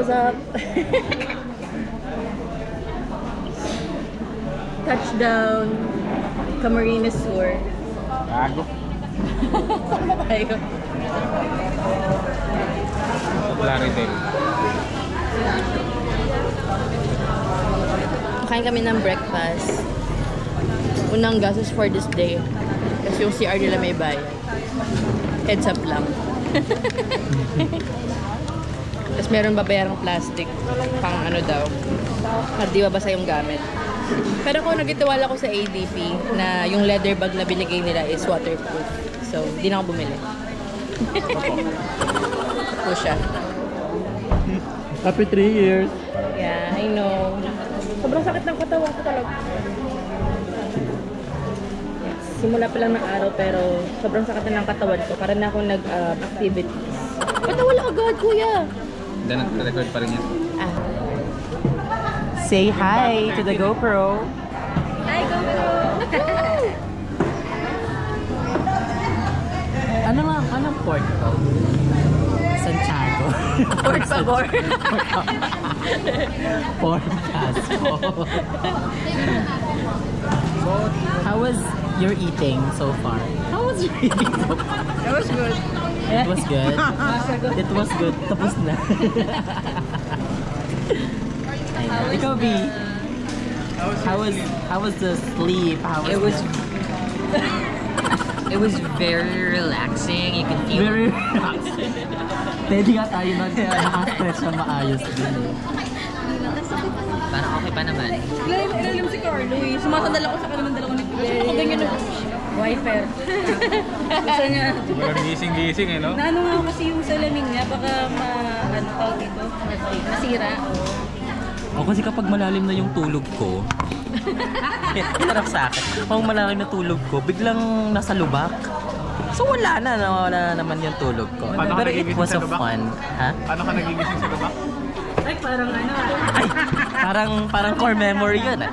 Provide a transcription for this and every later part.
What's up? Touchdown, Camarines Sur. Bago. Saan ba tayo? Claridel. Kain kami ng breakfast. Unang gastos for this day. Kasi yung CR nila may bayad. Heads up lang. Tapos meron babayarang plastic. Pang ano daw. Para di babasa yung gamit. Pero kung nagtitiwala ko sa ADP na yung leather bag na binigay nila is waterproof. So, di na ako bumili. Ito siya. Happy 3 years. Yeah, I know. Sobrang sakit ng katawan ko talaga. Simula pa lang ng araw pero sobrang sakit na ng katawan ko. Para na akong nag-activities. Ba't wala agad, kuya? Hindi, nag-record pa rin yan. Ah. Say hi to the GoPro. Hi, GoPro! Anong port to? Santiago. Por favor. Port Casco. How was your eating so far? How was your eating so far? That was good. It was good? It was good. Tapos na. Ikaw, B. How was the sleep? It was very relaxing. You can feel very relaxing. Pwede nga tayo naka-stretch na maayos din. parang okay pa naman. Ilalim si Carlo eh. Sumasandal ako sa kanilang dalawa ni Pili. Ako ganyan na. Wifer. Gusto niya. Walang gising-gising eh, no? Naano nga kasi yung salamin niya. Baka ano tawag dito? Masira. O kasi kapag malalim na yung tulog ko, harap sa akin. Kapag malalim na tulog ko, biglang nasa lubak. So wala na naman yung tulog ko. Paano Pero it was a fun. Ha? Paano ka nagigising sa lubak? Ay, parang ano. Ay, parang core memory yun ah.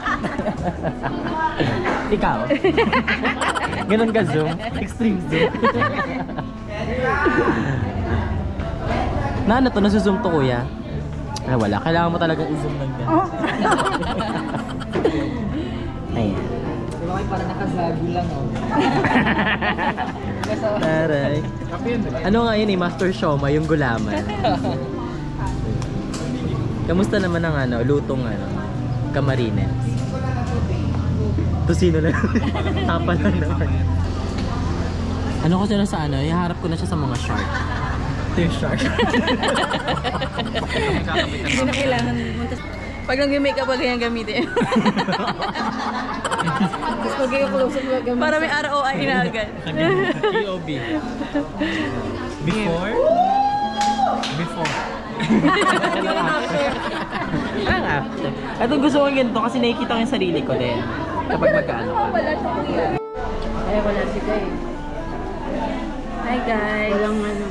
Ikaw? Ganun ka zoom? Extreme zoom? Ano to? Nasuzoom to kuya? Ay wala, kailangan mo talagang i-zoom lang yan. Ayan. Diba kayo parang nakazago lang oh. Taray. Ano nga yun eh, Master Shoma, yung gulaman. Kamusta naman ang lutong Camarines? Tosino lang. Tapa lang naman. Ano ko sila sa iharap ko na siya sa mga shark. Ito yung shark. Hindi na kailangan muntas. Pag nag-makeup, wag ganyan gamitin. Tapos pag i-close up, gamitin. Para may ROI na agad. POV. Before? Before. Ang after. At gusto ko ganito kasi nakikita ko yung sarili ko din. Kapag magkaano ka. Wala siya kuya. Ay, wala si Guy. Hi guys. Walang ano.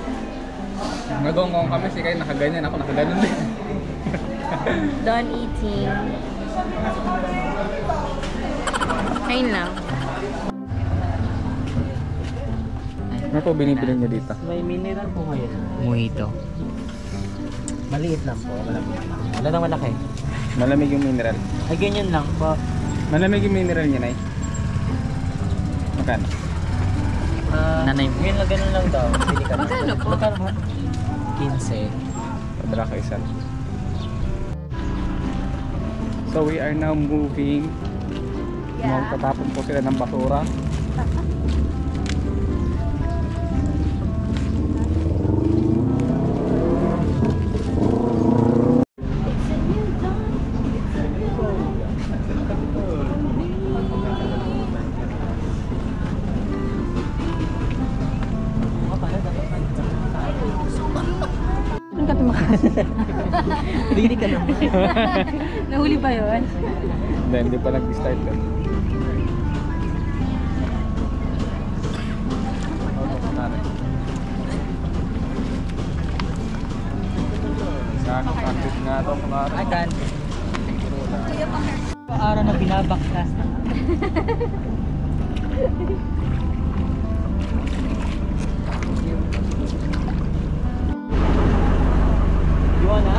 Nagongong kami si Kay, nakaganyan ako, nakaganon din. Done eating. Kain lang. Ano po binibili niyo dito? May mineral po ngayon. Mojito. Maliit lang po. Wala nang malaki. Malamig yung mineral. Ay, ganyan lang po. Malamig yung mineral niya, Nay. Magkano? Nanay mo. Ngayon lang ganun lang daw. Magkano po? Magkano po? 15. Padala ka isa. So we are now moving. Yeah. Tatapon po sila ng basura. Really ka naman. Nahuli ba yun? Hindi pa nag-start eh. Practice nga ito kung araw. Agan. Araw na binabaklas na. You wanna?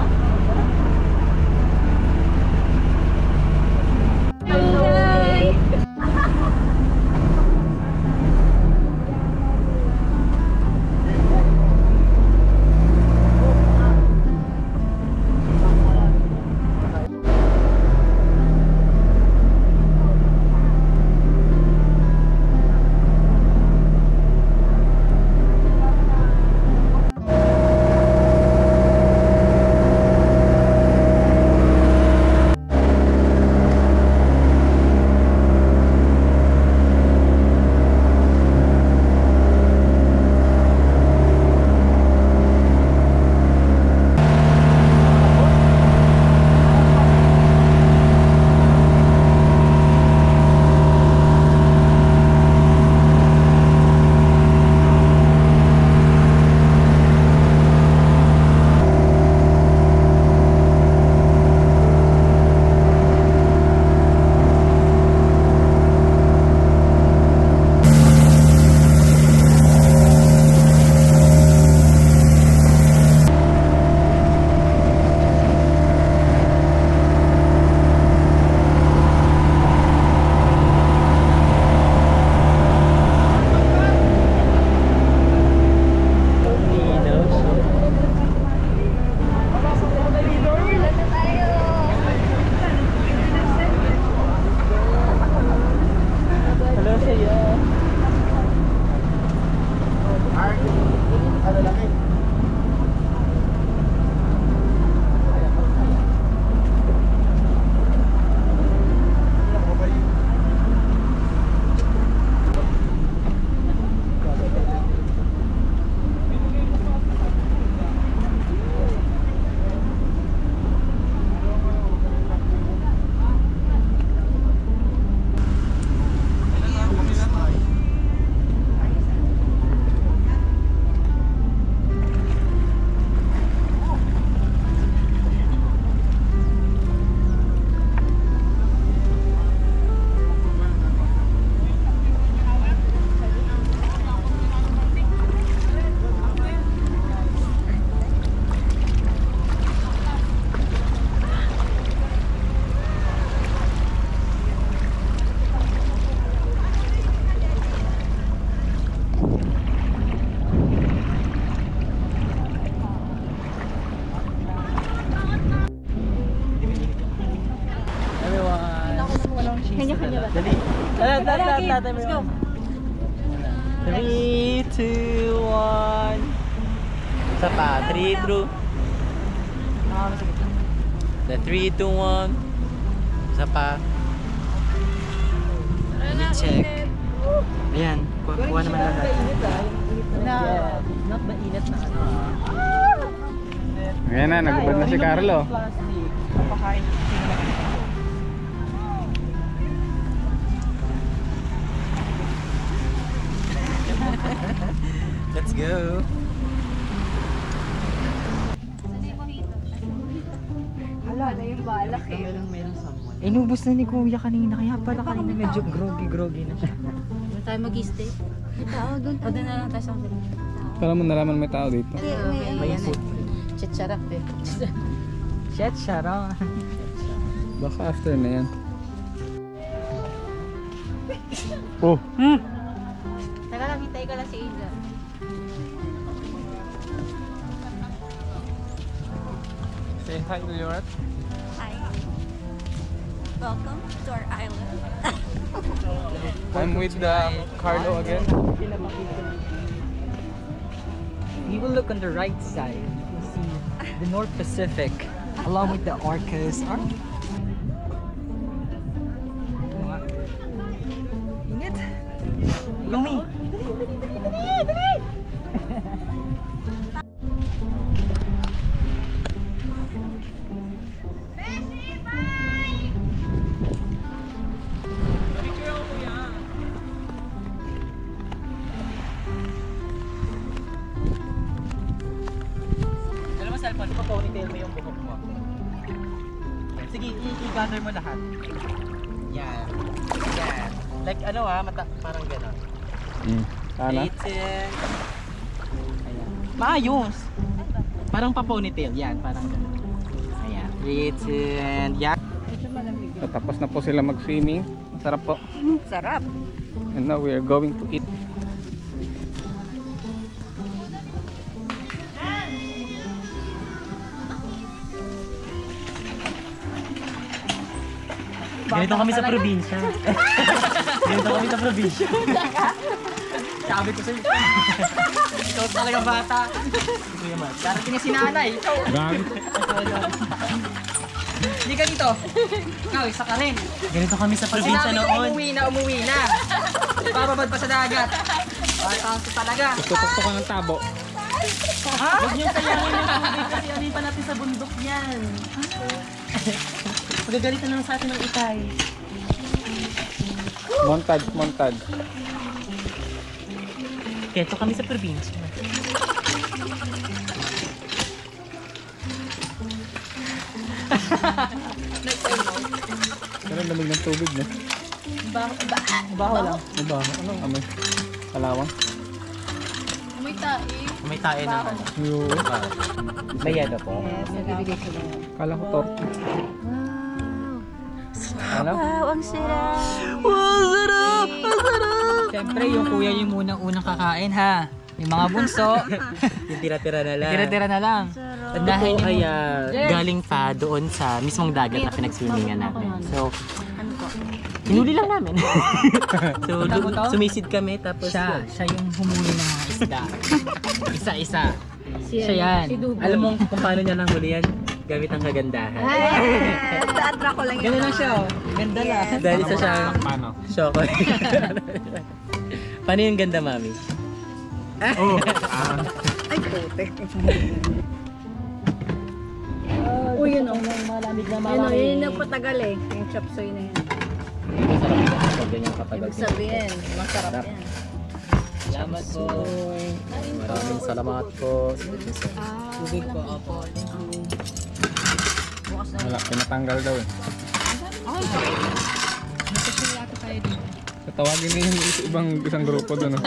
Kanya-kanya ba? Dali. Let's go. 3, 2, 1. Isa pa. 3 through. The 3, 2, 1. Isa pa. Let me check. Ayan. Kuha naman lahat. Not mainit na ano. Ayan na, nagubad na si Carlo. Let's go. Hala na yung balak eh. Meron someone. Inubos na ni Kuya kanina, kaya pala kanina medyo groggy na siya. Doon tayo mag-stay. Tao doon. O doon na lang tayo sa kanila. Kala mo nalaman may tao dito. May yan eh. Chicharap eh. Shit, Sharon. Baka after na yan. Oh! Teka lang, hintay ka lang si Ida. Say hi to your earth. Hi. Welcome to our island. I'm with Carlo again. We will look on the right side. You can see the North Pacific along with the Orcas. Ingat! Lumi! Alam mo, cellphone, pag-ponytail mo yung buhok mo. Yan. Sige, i-gather mo lahat. Yan. Yan. Like ano parang gano'n. Sana? Ayan. Maayos! Parang pa-ponytail. Yan, parang gano'n. Ayan. Written. Yan. So, tapos na po sila mag-swimming. Masarap po. Sarap. And now we are going to eat. Ganito kami sa probinsya. Ganito kami sa probinsya. Sabi ko sa'yo. Ikaw talaga bata. Kuya Matt. Darating na si nanay. Gamit. Hindi ka dito. Ikaw, isa ka rin. Ganito kami sa probinsya Sinabi ko noon. umuwi na. Bababad pa sa dagat. Bata ka talaga. Tutok ka ng tabo. Huwag niyong sayangin yung tubig kasi anin pa natin sa bundok yan. Magagalitan naman sa atin ng itay. Montage, montage. Ganito kami sa probinsya. Pero lamig ng tubig, no? Baho lang. Ano ba? Anong amoy? Kalawang? May tae. May tayo naman. Yung... May yelo po. Yes, nagbibigay sila. Kala ko torta. Ano? Wow, ang sarap. Siyempre, yung kuya yung unang kakain ha. Yung mga bunso, Yung tira-tira na lang. tira-tira na lang. Ito po ay galing pa doon sa mismong dagat na pinag-swimmingan natin. So, Ano po? Hinuli lang namin. So, Tama to? sumisid kami tapos Siya yung humuli ng mga isda. Isa-isa. Siya yan. alam mo kung paano niya nahuli yan? Gamit ang kagandahan. Taatra ko lang Ganun lang siya oh. Ganda lang. Dahil isa siyang Paano? Choco. Paano yung ganda, mami? Oh. Ay, putek. Uy, yun o. Malamig na Yun o, yun yung nagpatagal eh. Yung chop suey na yun. Masarap yan kapag ganyan katagal. Ibig sabihin, masarap yan. Salamat po. Maraming salamat po. Tubig po. Opo. Wala, pinatanggal daw eh. Tatawagin na yung isang grupo doon.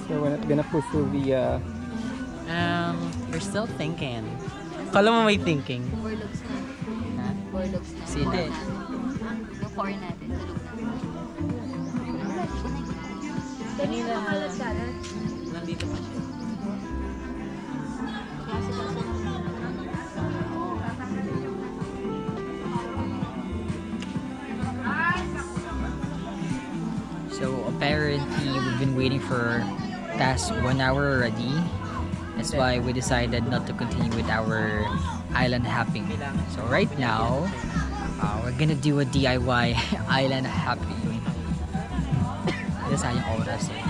So we're not gonna pursue the We're still thinking. Kala mo may thinking. Four looks na. Four looks na. Sili. Yung four natin. Tulog na. Kanina, nandito pa siya. So apparently we've been waiting for past 1 hour already. That's why we decided not to continue with our island hopping. So right now, we're gonna do a DIY island hopping. This is yung oras eh.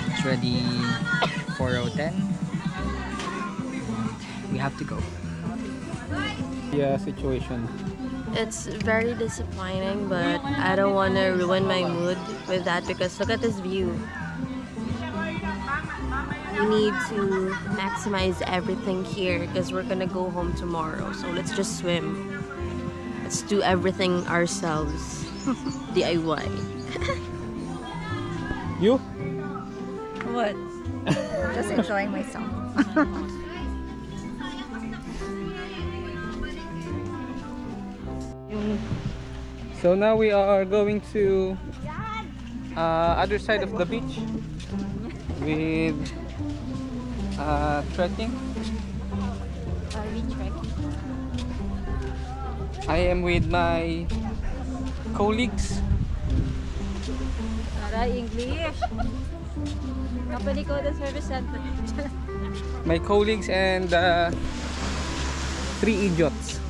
It's already 4:10. We have to go. situation. It's very disappointing, but I don't want to ruin my mood with that because look at this view. We need to maximize everything here because we're gonna go home tomorrow. So let's just swim. Let's do everything ourselves. DIY. You? What? Just enjoying myself. So now we are going to other side of the beach with trekking. I am with my colleagues. Para English. Company ko the service center. My colleagues and 3 idiots.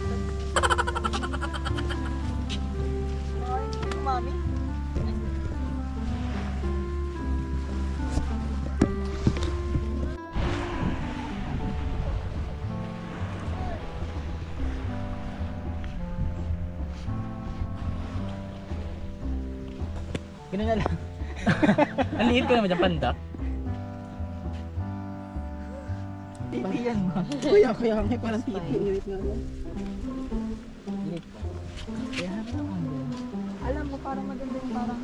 Ganun na lang. Ang liit ko naman dyan, panda. Pipi yan mo. Kaya may parang pipi. Alam mo, parang maganda yung parang...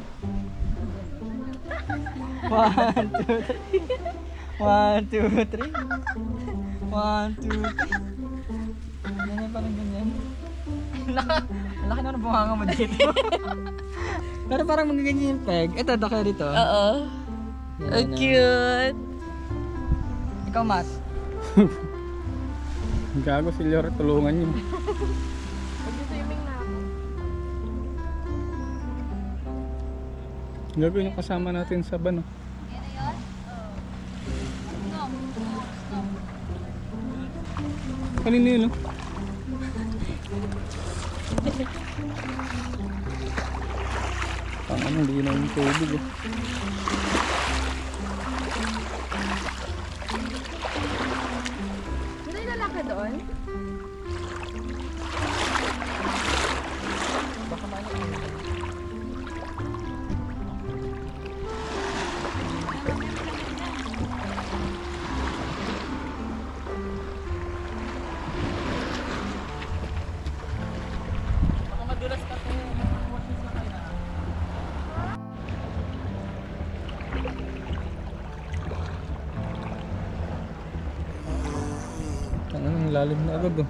1, 2, 3. 1, 2, 3. Ganyan, parang ganyan. Ang laki naman ang bunganga mo dito. Pero parang magaganyan yung peg. Ito, daka rito. Oo. Cute. Ikaw, Matt. Gago si Lore, tulungan niyo. Mag-swimming na ako. Gago yung kasama natin sa bano. Kanino yun, no? Ang ano, hindi na yung tubig, eh. Hindi lalaki doon? Ang lalim na agad, oh.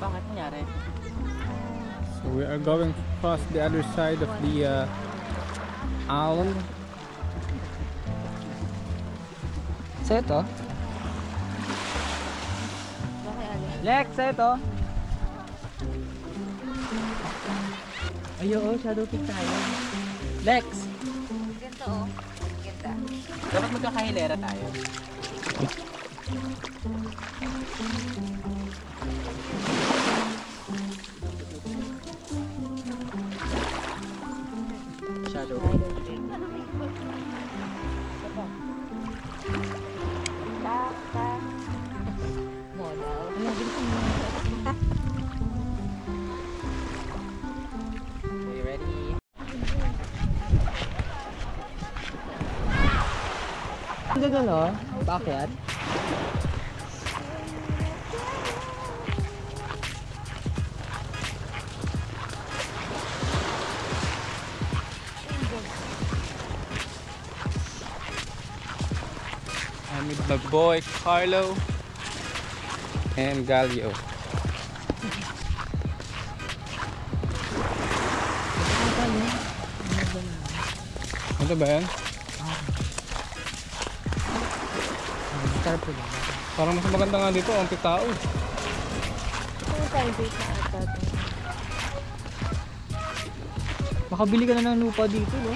Bakit nangyari? So we are going past the other side of the island. Sa'yo to? Lex, sa'yo to? Ayo, shadow pick tayo. Lex! Ganito oh. Ganda. Dapat magkakahilera tayo. Shadow. Okay, ready? Ang ganda, no? Bakit? I'm with my boy Carlo and Galio. Ano ba yan? Sarap po ba? Parang mas maganda nga dito, ang tao. Makabili ka na ng lupa dito, no?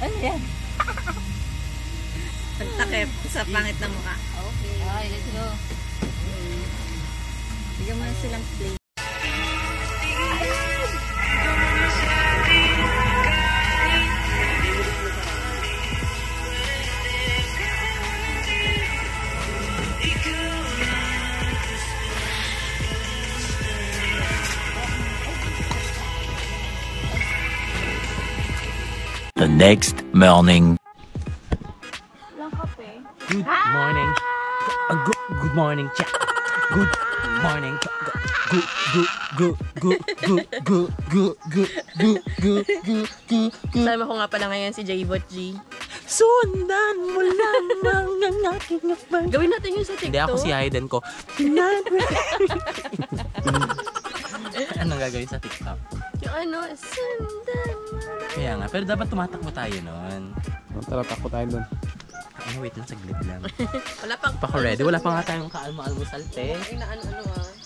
Ano yan? Pagtakip sa pangit na mukha. Okay. Okay, let's go. Bigyan mo na silang plate. The next morning. Good morning. Good morning, Jack. Good morning. Kasama ko nga pala ngayon si J-Bot G. Sundan mo lamang ang aking abang. Gawin natin yung sa TikTok. Hindi ako si Hayden ko. Anong gagawin sa TikTok? Yung ano, sundan mo lang. Kaya nga, pero dapat tumatakbo tayo nun. Tara, takbo tayo dun. Ano, wait lang, saglit lang. Wala pang Pa ko ready? Wala pa nga tayong kaalmo-almusal, te. Ay, na ano ah.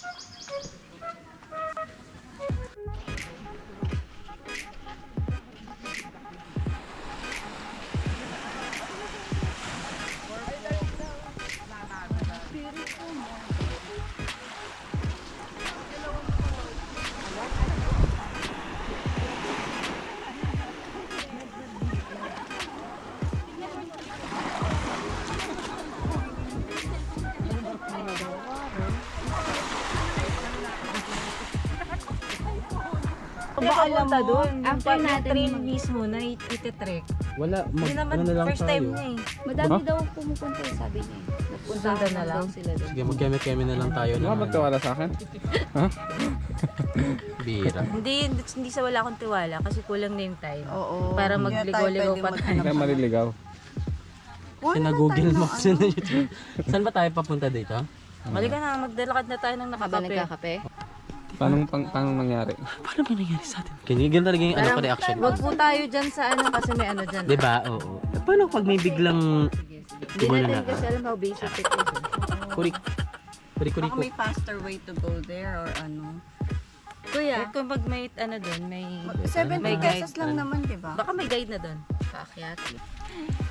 Baka alam mo, after natin mismo na ititrek. Wala, Hindi naman first time niya eh. Madami daw pumupunta eh, sabi niya. Nagpunta na lang. sila doon. Sige, mag-keme-keme na lang tayo Ano ka naman. magtiwala sa akin? Bira. Hindi sa wala akong tiwala kasi kulang na yung time. Oo. Para magligaw-ligaw pa tayo. Hindi maliligaw. Google Maps yun na YouTube. Saan ba tayo papunta dito? Halika na, magdalakad na tayo ng Habang nakakape. nagkakape. Paano nangyari? Paano ba nangyari sa atin? Ganyan talaga yung ano ko reaction. Wag po tayo dyan sa ano kasi may ano dyan. Diba? Oo. Paano pag may biglang... Hindi natin kasi alam how basic it is. Kurik. Kurik-kurik ko. May faster way to go there or ano. Kuya, kung pag may ano doon, may 70 may pesos guide. lang naman, di ba? Baka may guide na doon. Kaakyat.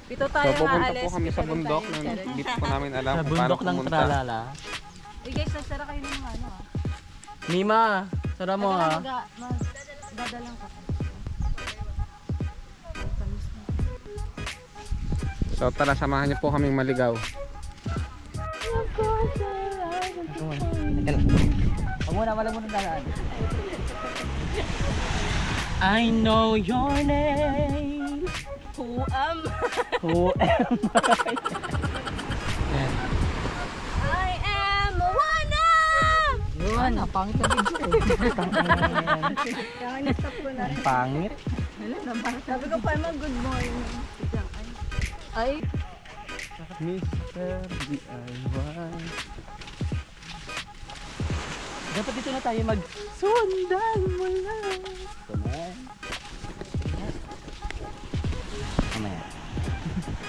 Dito So tayo pupunta aalis. po kami sa bundok na hindi po namin alam Sa kung paano bundok ng pumunta. tralala. Uy guys, nagsara kayo ng mga ano ah. Mima, sara mo ha. Dadalang ka. So tara, samahan niyo po kaming maligaw. Wala mo nang dalaan. I know your name. Who am? Who am I? Yan. I am Moana! Yun, pangit na video eh. Pangit. Sabi ko pa naman, good morning. Ay, Mr. DIY. Dapat dito na tayo mag... Sundan mo lang. Ito na. Mamaya.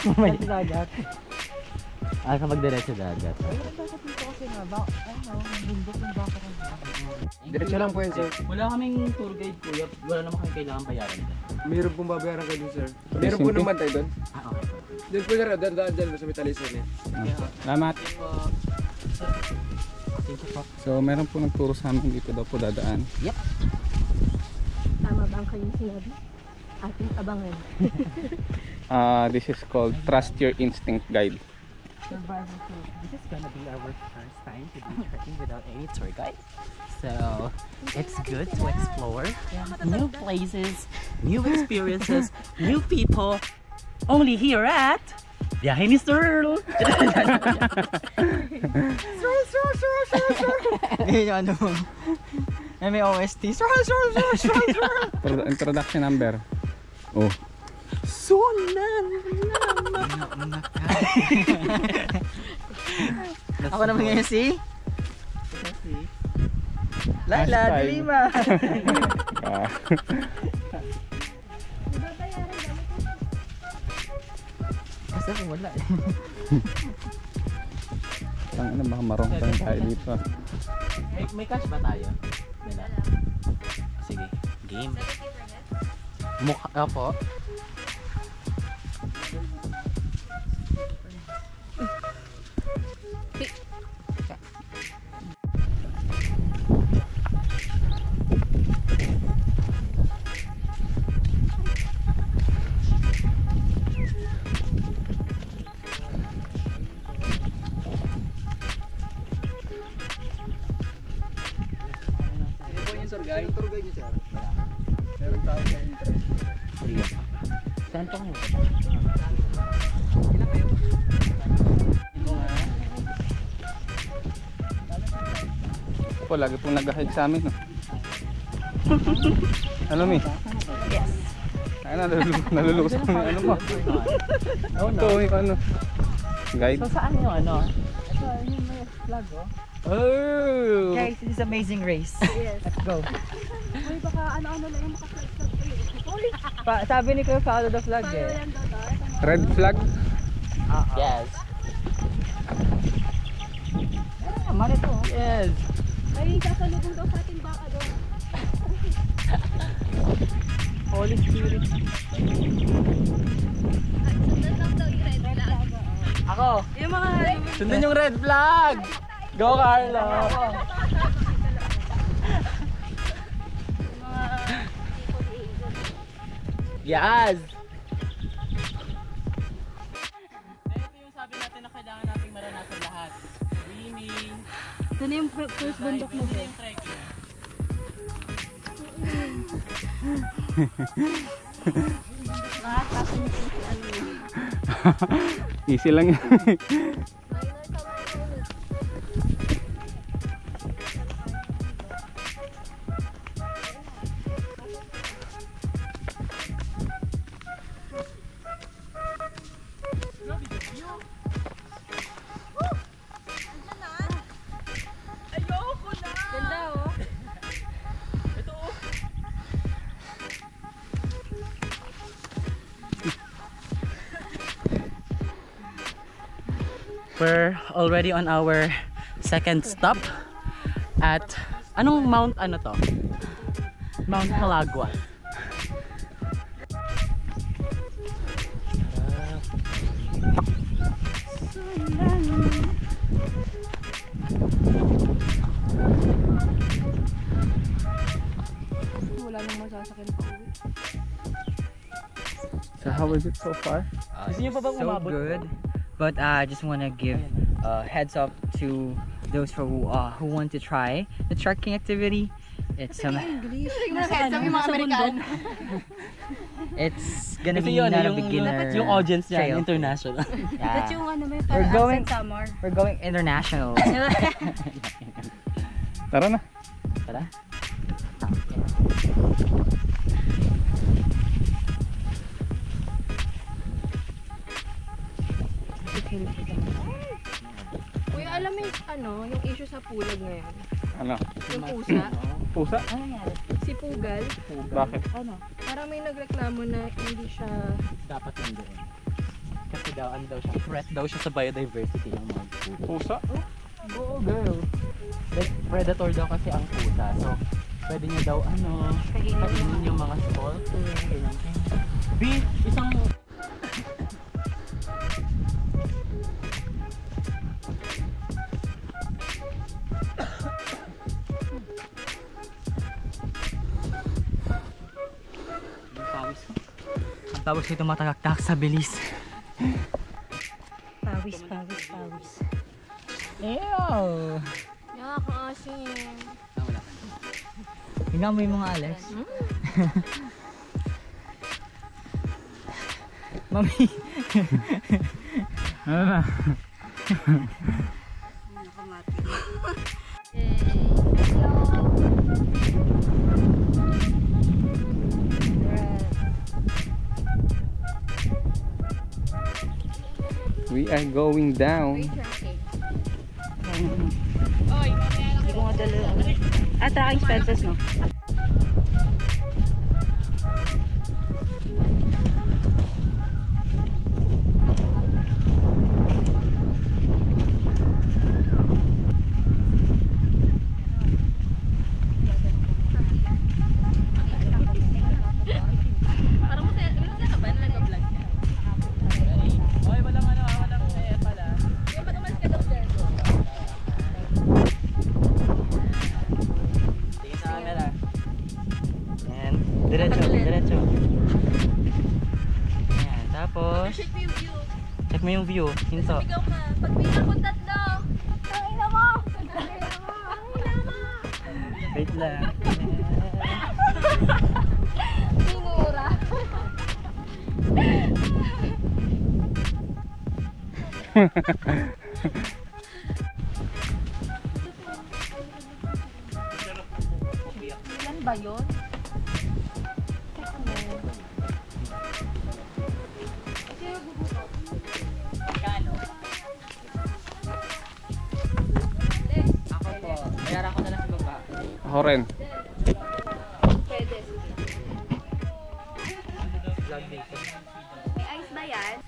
Mamaya. Dagat. Ah, kapag diretso dagat. Diretso lang po yan, sir. Wala kaming tour guide, kuya. Wala naman kami kailangan bayaran nila. Meron pong babayaran kayo dun, sir. Meron po naman tayo dun. Ah, okay. Doon po, sir. Daan sa Metalisir niya. Salamat. Thank you po. So meron po nagturo sa amin dito daw po dadaan. Yep. tama ba ang kanyang sinabi? Ating abangan. This is called Trust Your Instinct Guide. This is gonna be our first time to be trekking without any tour guide. So, it's good to explore new places, new experiences, new people, only here at Biyahe ni Sir! Yun yung ano mo. May OST. Introduction number. Oh. Sunan! Ako naman ngayon si Lala, Hashtag. Dilima. Ah. Basta kung wala eh. Ang ano, baka marong pa rin tayo dito. May cash ba tayo? Wala. Sige, game. Mukha po. Saan pa kayo? Po, lagi pong nag-hike sa amin, no? Ano, Mi? Yes. Ay, nalulukos kami. Ano ba? Ito, yung ano? Guide? So saan yung ano? Ito, yung may flag, oh. Oh! Guys, this is amazing race. Yes. Let's go. Uy, baka ano-ano lang yung maka-flag-flag kayo. Sabi ni Kuya, follow the flag Paano eh. yan daw to? Red flag? Yes. Naman ito. Yes. May sasalubong daw sa ating baka doon. Holy Spirit. Sundan lang daw yung red flag. Ako. Yung mga... Sundin yung red flag! Go, Carlo! Yes! Ito yung sabi natin na kailangan natin maranasan lahat. Swimming, Ito na yung first bundok mo. diving, trekking. Easy lang yan. Ganda oh. We're already on our second stop at anong mount ano to? Mount Calagua. Wala nang masasakyan pa uwi. So how was it so far? Gusto niyo pa bang So umabot? good. But I just want to give a heads up to those who want to try the trekking activity. It's it's gonna Kasi be yun, not a yung, beginner yung audience niya, trail. international. Yeah. Yung ano may We're going summer. we're going international. Tara na. Tara. Kuya, alam mo yung ano, yung issue sa pulag ngayon? Ano? Yung pusa. Pusa? Si Pugal. Bakit? Ano? Parang may nagreklamo na hindi siya... Dapat nandoon. Kasi daw, ano daw siya, threat daw siya sa biodiversity ng mga pusa. Pusa? Oo, girl. Like, predator daw kasi ang pusa. So, pwede niya daw, ano, kainin yung mga stalk. B, isang... Tapos ito matagaktak sa bilis. Pawis, pawis, pawis. Ew! Nakakaasin. Tingnan mo yung mga Alex. Mami! Ano na? We are going down. Hindi ko nga dala. Tracking expenses, no? Diretso. Ayan, tapos check mo yung view. Hinto. Pag pinakong tatlo, ay na mo! Wait lang. Sinura. Ilan ba yun? Ako po, bayaran ko na lang sa baba. Ako rin. Pwede. Vlog dito. May ice ba yan?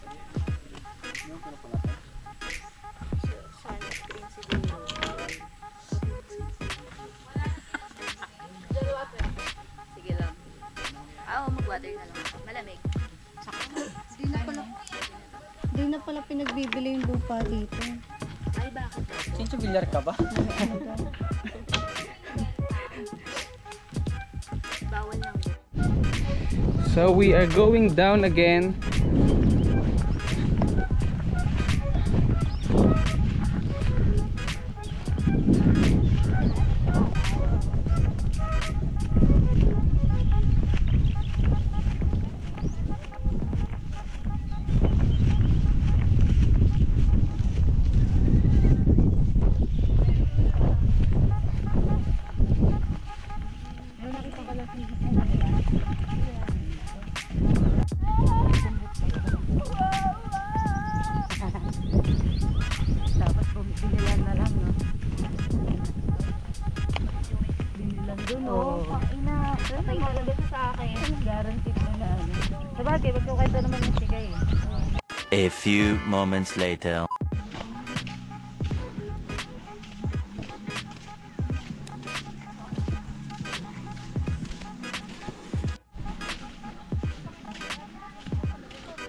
Sige lang. Mag-water na lang. Malamig. Hindi na pala pinagbibili yung lupa dito. Ay, bakit? Sincho, bilyar ka ba? Bawal lang. So we are going down again. Dapat binilan na lang, no? Binilan dun, oh. Ina, patay ka ulit sa akin. Guaranteed mo na. Sabagay, magkukwento naman yung sigay. A few moments later.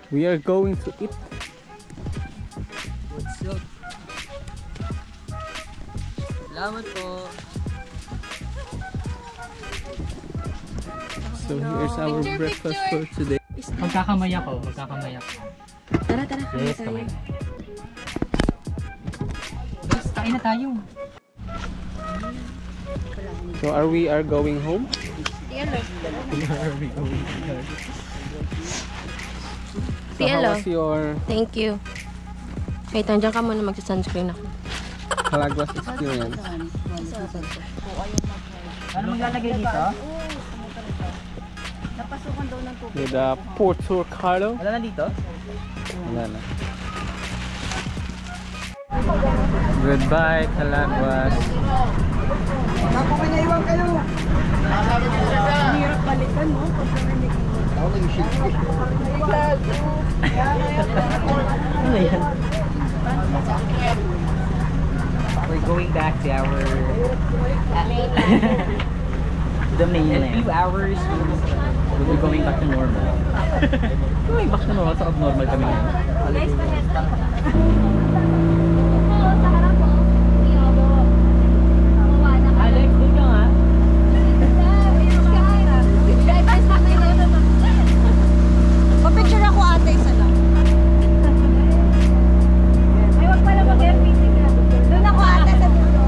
We are going to eat. What's up? Salamat po. So here's our breakfast for today. Magkakamay ako. Tara, Yes, kamay. Guys, kain na tayo. So are we going home? So how Hello. was your Thank you. Wait, nandiyan ka muna, magsa-sunscreen ako. Calagwas experience? Ano maglalagay dito? Napasukan daw ng tubig. With Porto Carlo? Wala na dito? Wala na. Goodbye, Calagwas. Hirap balikan, no? Pag narinig mo. Ano yan? We're going back to our the mainland. In a few hours, we'll be going back to normal. Going back to normal, so abnormal kami ngayon. Guys, pa-headstop. Alex, doon ka nga. Pa-picture ako ate, isa lang. Ay, wag pala mag-FPC ka. Doon ako ate sa dulo.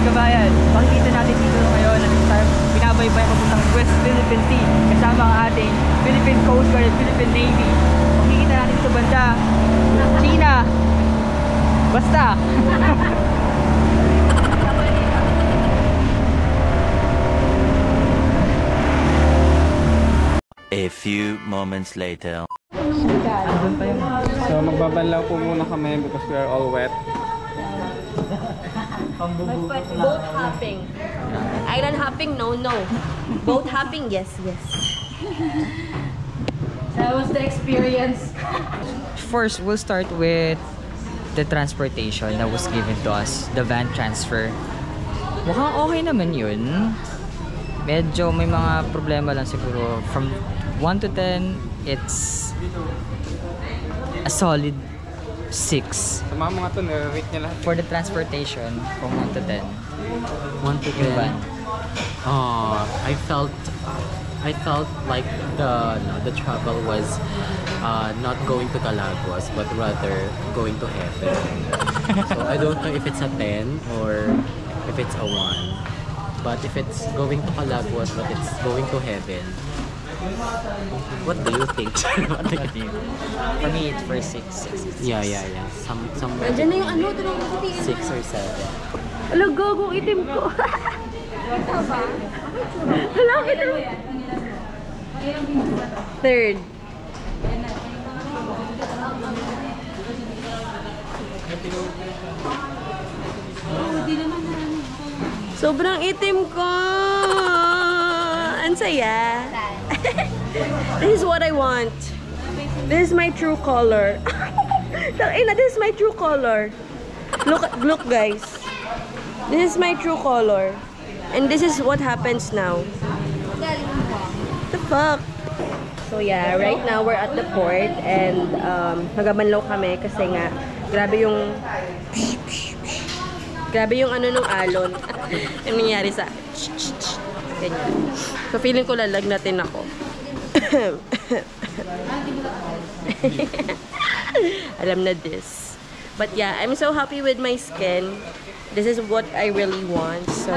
kabayan, makikita natin dito ngayon na binabaybay papuntang West Philippine Sea kasama ang ating Philippine Coast Guard at Philippine Navy. Makikita natin sa banda, China. Basta! A few moments later. So magbabanlaw po muna kami because we are all wet. Boat hopping. Island hopping? No, no. Boat hopping? Yes, yes. That was the experience. First, we'll start with the transportation that was given to us, the van transfer. Mukhang okay naman yun. Medyo may mga problema lang siguro. From 1 to 10, it's a solid 6. Sa mga to, nare-rate niya lahat. For the transportation, from 1 to 10. 1 to 10. Yung van. I felt like the travel was not going to Calaguas but rather going to heaven. So I don't know if it's a 10 or if it's a 1. But if it's going to Calaguas but it's going to heaven, what do you think? What do you think? For me, it's for 6. Yeah. Some Nandiyan na yung ano, tulong ko sa 6 or 7. Ala, gagong itim ko. Lalaki na. Third. Sobrang itim ko. Ang saya. This is what I want. This is my true color. This is my true color. Look guys. This is my true color. And this is what happens now. What the fuck? So yeah, right now we're at the port and nagabanlaw kami kasi nga grabe yung ano nung alon. Ano nangyari sa ganyan. So feeling ko lalagnatin ako. Alam na this. But yeah, I'm so happy with my skin. This is what I really want. So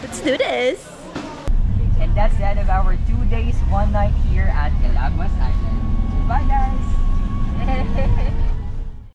let's do this. And that's the end of our 2